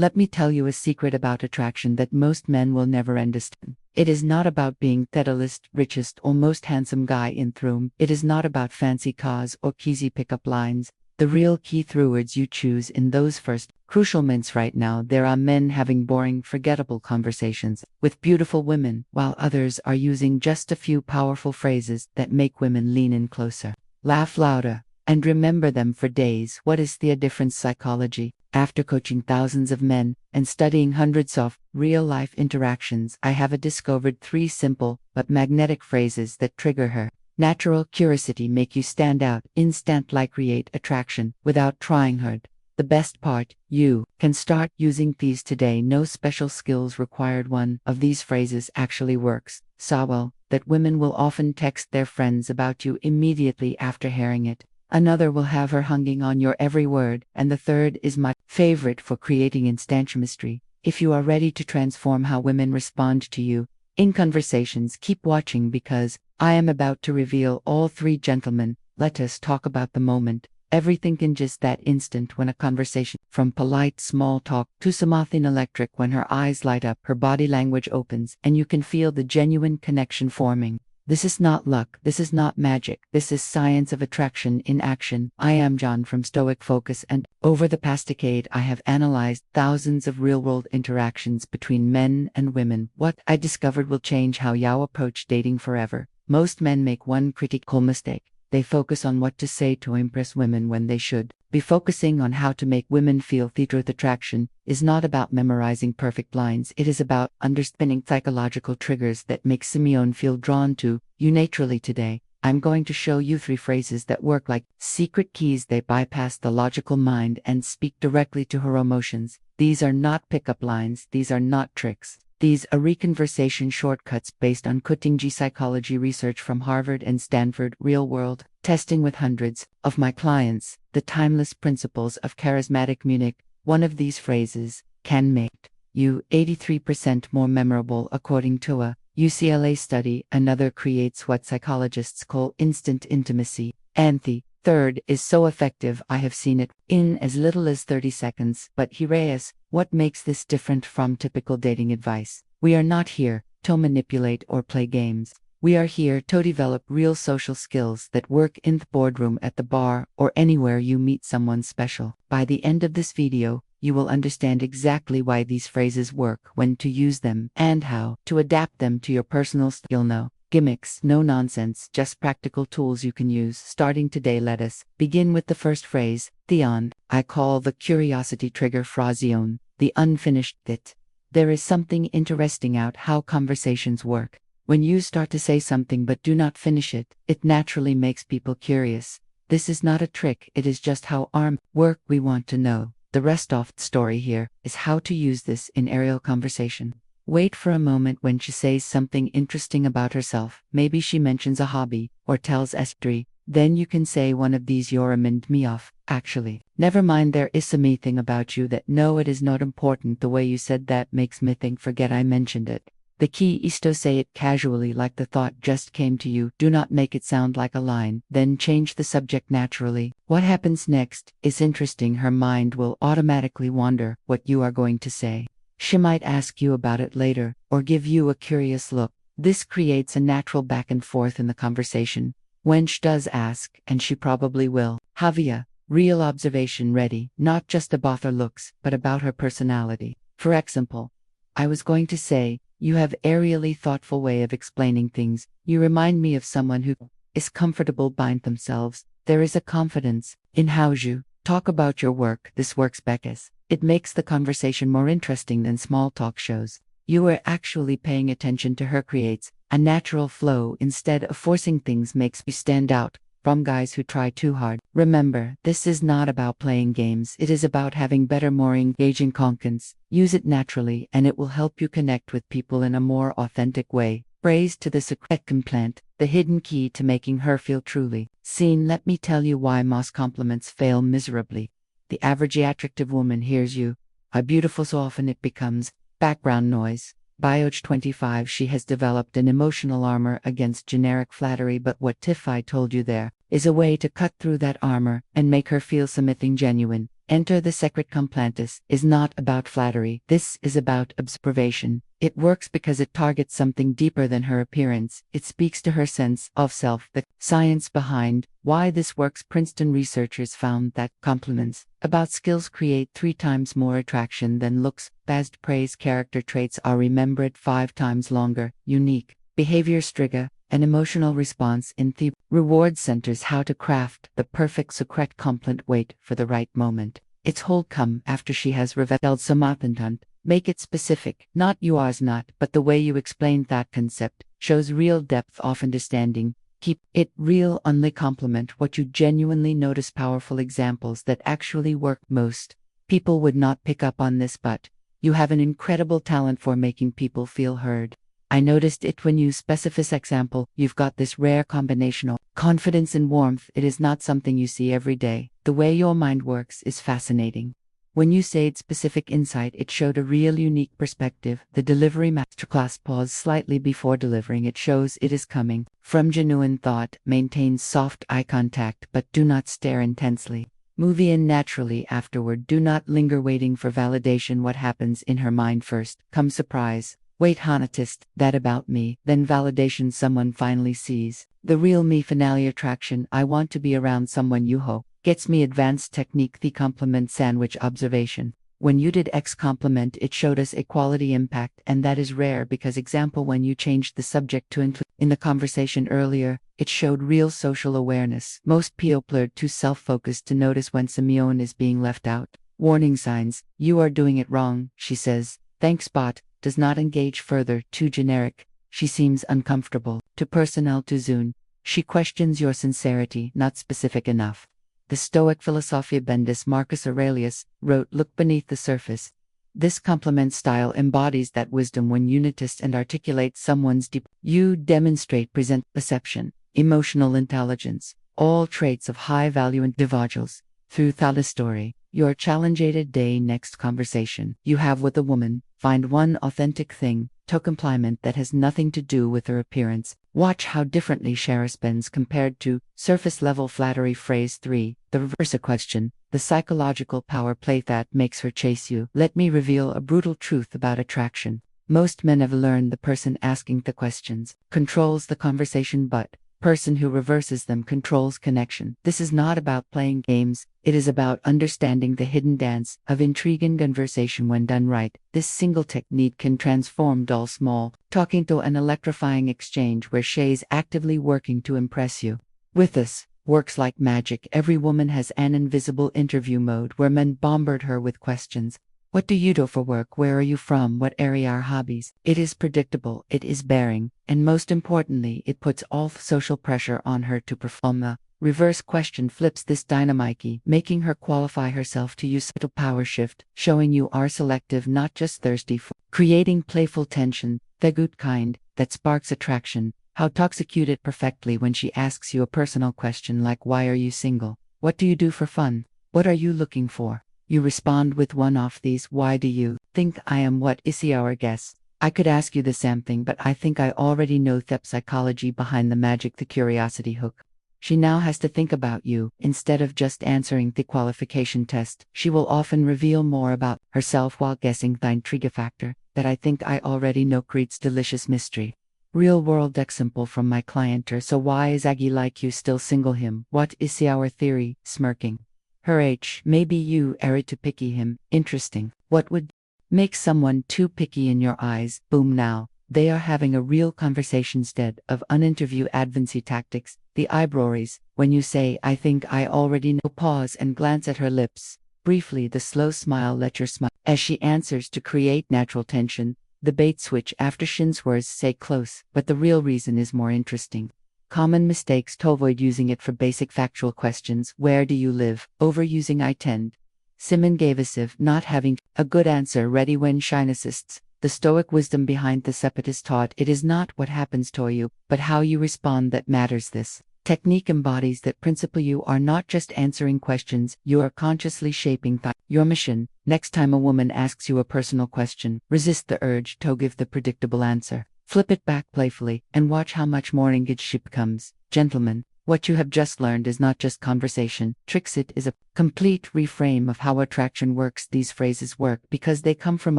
Let me tell you a secret about attraction that most men will never understand. It is not about being the tallest, richest, or most handsome guy in the room. It is not about fancy cars or cheesy pickup lines. The real key through words you choose in those first crucial minutes. Right now, there are men having boring, forgettable conversations with beautiful women, while others are using just a few powerful phrases that make women lean in closer, laugh louder, and remember them for days. What is the difference? Psychology. After coaching thousands of men and studying hundreds of real-life interactions, I have discovered 3 simple but magnetic phrases that trigger her natural curiosity, make you stand out, instantly create attraction without trying hard. The best part, you can start using these today. No special skills required. One of these phrases actually works so well that women will often text their friends about you immediately after hearing it. Another will have her hanging on your every word, and the third is my favorite for creating instant chemistry. If you are ready to transform how women respond to you in conversations, keep watching because I am about to reveal all 3. Gentlemen, let us talk about the moment everything can just that instant when a conversation, from polite small talk to something electric, when her eyes light up, her body language opens, and you can feel the genuine connection forming. This is not luck, this is not magic, this is science of attraction in action. I am John from Stoic Focus, and over the past decade I have analyzed thousands of real-world interactions between men and women. What I discovered will change how you approach dating forever. Most men make one critical mistake. They focus on what to say to impress women when they should be focusing on how to make women feel. The truth: attraction is not about memorizing perfect lines. It is about understanding psychological triggers that make Simeon feel drawn to you naturally. Today, I'm going to show you 3 phrases that work like secret keys. They bypass the logical mind and speak directly to her emotions. These are not pickup lines. These are not tricks. These are conversation shortcuts based on cutting-edge psychology research from Harvard and Stanford, real-world testing with hundreds of my clients, the timeless principles of charismatic Munich. One of these phrases can make you 83% more memorable, according to a UCLA study. Another creates what psychologists call instant intimacy. And the third is so effective I have seen it in as little as 30 seconds. But here is what makes this different from typical dating advice. We are not here to manipulate or play games. We are here to develop real social skills that work in the boardroom, at the bar, or anywhere you meet someone special. By the end of this video, you will understand exactly why these phrases work, when to use them, and how to adapt them to your personal style. No gimmicks, no nonsense, just practical tools you can use starting today. Let us begin with the first phrase, Theon. I call the curiosity trigger phrasion, the unfinished bit. There is something interesting out how conversations work. When you start to say something but do not finish it, it naturally makes people curious. This is not a trick, it is just how arms work. We want to know the rest of the story. Here is how to use this in aerial conversation. Wait for a moment when she says something interesting about herself. Maybe she mentions a hobby or tells us 3. Then you can say one of these: you're me off. Actually, never mind, there is something about you that no, it is not important. The way you said that makes me think, forget I mentioned it. The key is to say it casually, like the thought just came to you. Do not make it sound like a line. Then change the subject naturally. What happens next is interesting. Her mind will automatically wonder what you are going to say. She might ask you about it later, or give you a curious look. This creates a natural back and forth in the conversation. When she does ask, and she probably will, have a real observation ready, not just about her looks, but about her personality. For example, I was going to say, you have a really thoughtful way of explaining things. You remind me of someone who is comfortable by themselves. There is a confidence in how you talk about your work. This works because it makes the conversation more interesting than small talk shows. You are actually paying attention to her, creates a natural flow instead of forcing things, makes you stand out from guys who try too hard. Remember, this is not about playing games. It is about having better, more engaging content. Use it naturally and it will help you connect with people in a more authentic way. Phrase to the second plant, the hidden key to making her feel truly seen. Let me tell you why most compliments fail miserably. The average attractive woman hears you are beautiful, so often it becomes background noise. By age 25, she has developed an emotional armor against generic flattery. But what if I told you there is a way to cut through that armor and make her feel something genuine? Enter the secret complantis is not about flattery. This is about observation. It works because it targets something deeper than her appearance. It speaks to her sense of self. The science behind why this works. Princeton researchers found that compliments about skills create 3 times more attraction than looks. Based praise character traits are remembered 5 times longer. Unique behaviors trigger an emotional response in the reward centers. How to craft the perfect secret compliment. Wait for the right moment. Its whole come after she has revealed some intent. Make it specific, not yours not, but the way you explain that concept shows real depth of understanding. Keep it real. Only compliment what you genuinely notice. Powerful examples that actually work. Most people would not pick up on this, but you have an incredible talent for making people feel heard. I noticed it when you specific example. You've got this rare combination of confidence and warmth. It is not something you see every day. The way your mind works is fascinating. When you said specific insight, it showed a real unique perspective. The delivery masterclass. Pause slightly before delivering. It shows it is coming from genuine thought. Maintain soft eye contact, but do not stare intensely. Move in naturally afterward. Do not linger waiting for validation. What happens in her mind first? Come surprise. Wait, honest, that about me, then validation. Someone finally sees the real me. Finale attraction. I want to be around someone you hope gets me. Advanced technique. The compliment sandwich. Observation. When you did X compliment, it showed us a quality impact, and that is rare because example when you changed the subject to include in the conversation earlier, it showed real social awareness. Most people are too self-focused to notice when Simeon is being left out. Warning signs. You are doing it wrong, she says. Thanks, bot. Does not engage further. Too generic. She seems uncomfortable. To personnel. To Zune. She questions your sincerity. Not specific enough. The Stoic Philosophia. Bendis. Marcus Aurelius wrote, look beneath the surface. This compliment style embodies that wisdom when you notice and articulate someone's deep. You demonstrate present perception, emotional intelligence, all traits of high value individuals. Through the story, your challenged day. Next conversation you have with a woman, find one authentic thing to compliment that has nothing to do with her appearance. Watch how differently she responds compared to surface level flattery. Phrase 3. The reverse question. The psychological power play that makes her chase you. Let me reveal a brutal truth about attraction. Most men have learned the person asking the questions controls the conversation, but person who reverses them controls connection. This is not about playing games, it is about understanding the hidden dance of intriguing conversation. When done right, this single technique can transform dull small talking to an electrifying exchange where she's actively working to impress you. With us, works like magic. Every woman has an invisible interview mode where men bombard her with questions. What do you do for work? Where are you from? What area are hobbies? It is predictable, it is bearing, and most importantly, it puts all social pressure on her to perform. The reverse question flips this dynamic, making her qualify herself to use subtle power shift, showing you are selective, not just thirsty for creating playful tension, the good kind, that sparks attraction. How to execute it perfectly. When she asks you a personal question like, why are you single? What do you do for fun? What are you looking for? You respond with one of these. Why do you think I am? What is our guess? I could ask you the same thing, but I think I already know the psychology behind the magic, the curiosity hook. She now has to think about you. Instead of just answering the qualification test, she will often reveal more about herself while guessing. The intrigue factor that I think I already know creates delicious mystery. Real world example from my client. So why is Aggie like you still single? Him. What is our theory? Smirking. Her age. Maybe you are too picky. Him. Interesting. What would make someone too picky in your eyes? Boom. Now they are having a real conversation instead of uninterview advancy tactics. The eyebrows. When you say, I think I already know, pause and glance at her lips. Briefly, the slow smile. Let your smile as she answers to create natural tension. The bait switch after Shin's words. Say close, but the real reason is more interesting. Common mistakes to avoid. Using it for basic factual questions. Where do you live? Overusing I tend. Simon gave us if not having a good answer ready when shine assists. The Stoic wisdom behind the separatist taught it is not what happens to you, but how you respond that matters. This technique embodies that principle. You are not just answering questions, you are consciously shaping your mission. Next time a woman asks you a personal question, resist the urge to give the predictable answer. Flip it back playfully, and watch how much more engaged she becomes. Gentlemen, What you have just learned is not just conversation. Tricks it is a complete reframe of how attraction works. These phrases work because they come from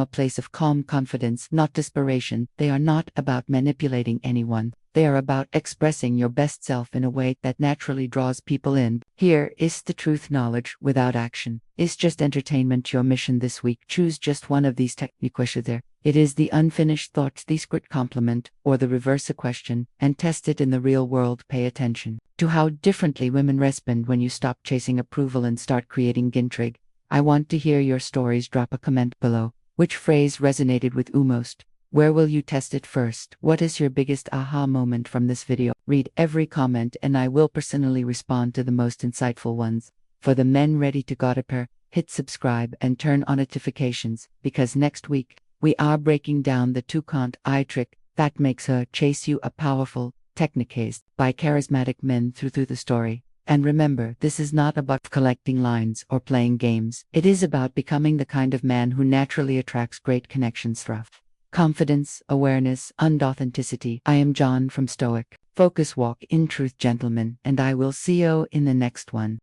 a place of calm confidence, not desperation. They are not about manipulating anyone. They are about expressing your best self in a way that naturally draws people in. Here is the truth: knowledge without action is just entertainment. Your mission this week: choose just one of these techniques. It is the unfinished thoughts, the secret compliment, or the reverse a question, and test it in the real world. Pay attention to how differently women respond when you stop chasing approval and start creating intrigue. I want to hear your stories. Drop a comment below. Which phrase resonated with you most? Where will you test it first? What is your biggest aha moment from this video? Read every comment and I will personally respond to the most insightful ones. For the men ready to go deeper, hit subscribe and turn on notifications, because next week, we are breaking down the 2-can't-I trick that makes her chase you, a powerful technique by charismatic men through the story. And remember, this is not about collecting lines or playing games. It is about becoming the kind of man who naturally attracts great connections through confidence, awareness, and authenticity. I am John from Stoic Focus. Walk in truth, gentlemen, and I will see you in the next one.